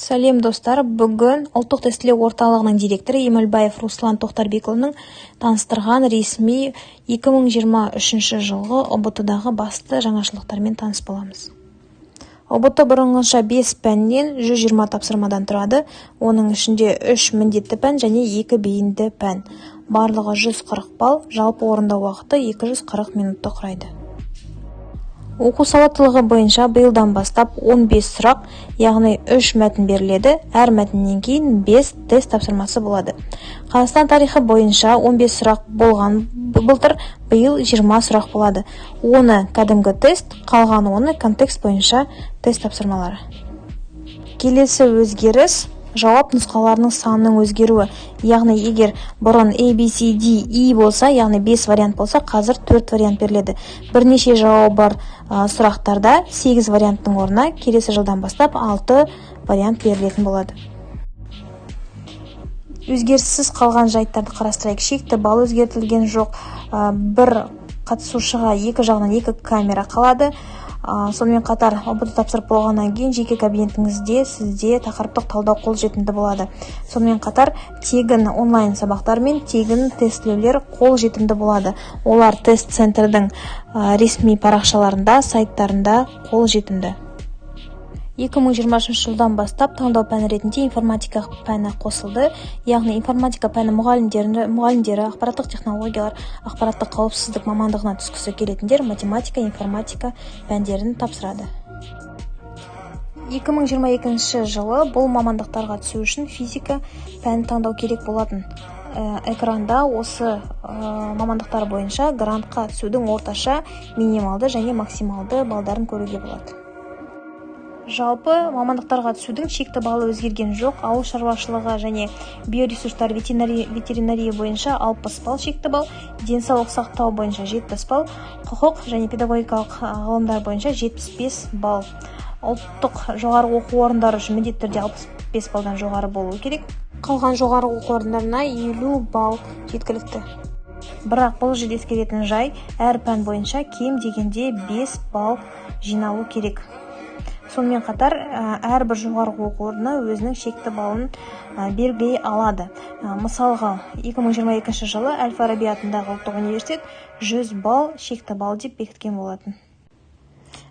Сәлем достар, бүгін ұлттық тестілеу орталығының директоры Емелбаев Руслан Тоқтарбекұлының таныстырған ресми 2023 жылғы ұбт-дағы басты жаңашылықтармен таныс боламыз. ұбт бұрынғыша 5 пәннен 120 тапсырмадан тұрады, оның ішінде 3 міндетті пән және 2 бейінді пән. Барлығы 140 балл, жалпы орындау уақыты 240 минутты құрайды. Оқу сауаттылығы бойынша биылдан бастап 15 сұрақ, яғни 3 мәтін беріледі, әр мәтіннен кейін 5 тест тапсырмасы болады. Қазақстан тарихы бойынша 15 сұрақ болған былтыр, биыл 20 сұрақ болады. Оны кәдімгі тест, қалған оны контекст бойынша тест тапсырмалары. Келесі өзгеріс жауап нұсқаларының санының өзгеруі, яғни егер бұрын A, B, C, D, E болса, яғни 5 вариант болса, қазір 4 вариант беріледі. Бірнеше жауабы бар сұрақтарда 8 варианттың орнына келесі жылдан бастап 6 вариант берілетін болады. Өзгеріссіз қалған жайттарды қарастырайық. Шекті балл өзгертілген жоқ. Бір қатысушыға екі жағынан 2 камера қалады. Сонымен қатар ұбт тапсырып болғаннан кейін жеке кабинетіңізде сізде тақырыптық талдау қолжетімді болады. Сонымен қатар тегін онлайн сабақтар мен тегін тестілеулер қолжетімді болады. Олар тест-центрдің ресми парақшаларында, сайттарында қолжетімді. 2023 жылдан бастап таңдау пәні ретінде информатика пәні қосылды. Яғни информатика пәні мұғалімдері, ақпараттық технологиялар, ақпараттық қауіпсіздік мамандығына түскісі келетіндер математика, информатика пәндерін тапсырады. 2022 жылы бұл мамандықтарға түсу үшін физика пәнін таңдау керек болатын. Экранда осы мамандықтар бойынша грантқа түсудің орташа, минималды және максималды балдарын көруге болады. Жалпы мамандықтарға түсудің шекті балы өзгерген жоқ. Ауыл шаруашылығы және биоресурстар ветеринария бойынша 60 балл шекті бал, денсаулық сақтау бойынша 70 балл, құқық және педагогикалық ғылымдар бойынша 75 балл. Ұлттық жоғары оқу орындары үшін міндетті түрде 65 балдан жоғары болуы керек. Қалған жоғары оқу орындарына 50 балл жеткілікті. Бірақ бұл жерде ескеретін жай, әр пән бойынша кем дегенде 5 балл жиналу керек. Сонымен қатар әрбір жоғарғы оқу орны өзінің шекті балын белгілей алады. Мысалға, 2022 жылы Әл-Фараби атындағы ұлттық университет 100 балл шекті балл деп бекіткен болатын.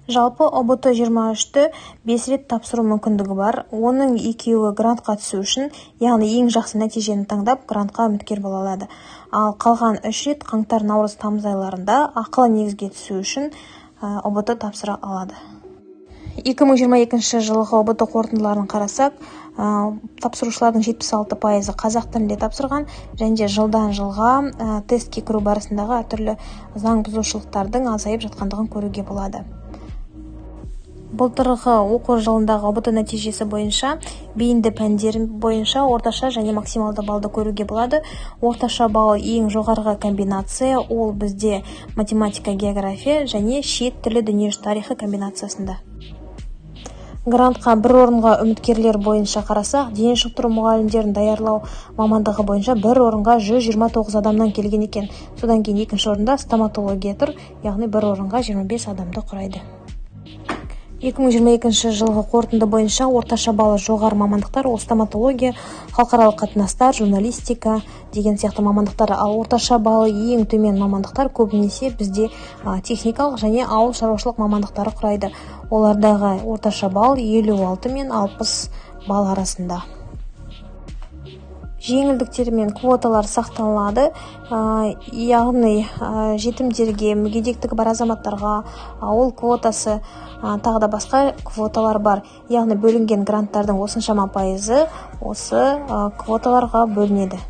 Жалпы ұбт 23-ті 5 рет тапсыру мүмкіндігі бар. Оның 2-і грантқа түсу үшін, яғни ең жақсы нәтижені таңдап, грантқа үміткер бола алады. Ал қалған 3 рет қаңтар, наурыз, тамыз айларында ақылы негізге түсу үшін ұбт тапсыра алады. 2022 жылғы ұбт қорытындыларын қарасақ, тапсырушылардың 76% қазақ тілінде тапсырған, және жылдан жылға тестке кіру барысындағы әртүрлі заң бұзушылықтардың азайып жатқандығын көруге болады. Былтырғы оқу жылындағы ұбт нәтижесі бойынша бейінді пәндер бойынша орташа және максималды балды көруге болады. Орташа балл ең жоғарғы комбинация, ол бізде математика, география және шет тілі дүниежүзі тарихы комбинациясында. Грантқа бір орынға үміткерлер бойынша қарасақ, дене шынықтыру мұғалімдерін даярлау мамандығы бойынша бір орынға 129 адамнан келген екен. Содан кейін екінші орында стоматология тұр, яғни бір орынға 25 адамды құрайды. 2022 жылғы қорытынды бойынша орташа балы жоғары мамандықтар, ол стоматология, халықаралық қатынастар, журналистика деген сияқты мамандықтар, ал орташа балы ең төмен мамандықтар көбінесе бізде техникалық және ауыл шаруашылық мамандықтары құрайды. Олардағы орташа бал 56 мен 60 бал арасында. Жеңілдіктер мен квоталар сақталады, яғни жетімдерге, мүгедектігі бар азаматтарға ауыл квотасы, тағы да басқа квоталар бар. Яғни бөлінген гранттардың осыншама пайызы осы квоталарға бөлінеді.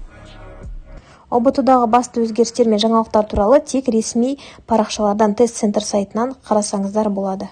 ұбт-дағы басты өзгерістер мен жаңалықтар туралы тек ресми парақшалардан тест-центр сайтынан қарасаңыздар болады.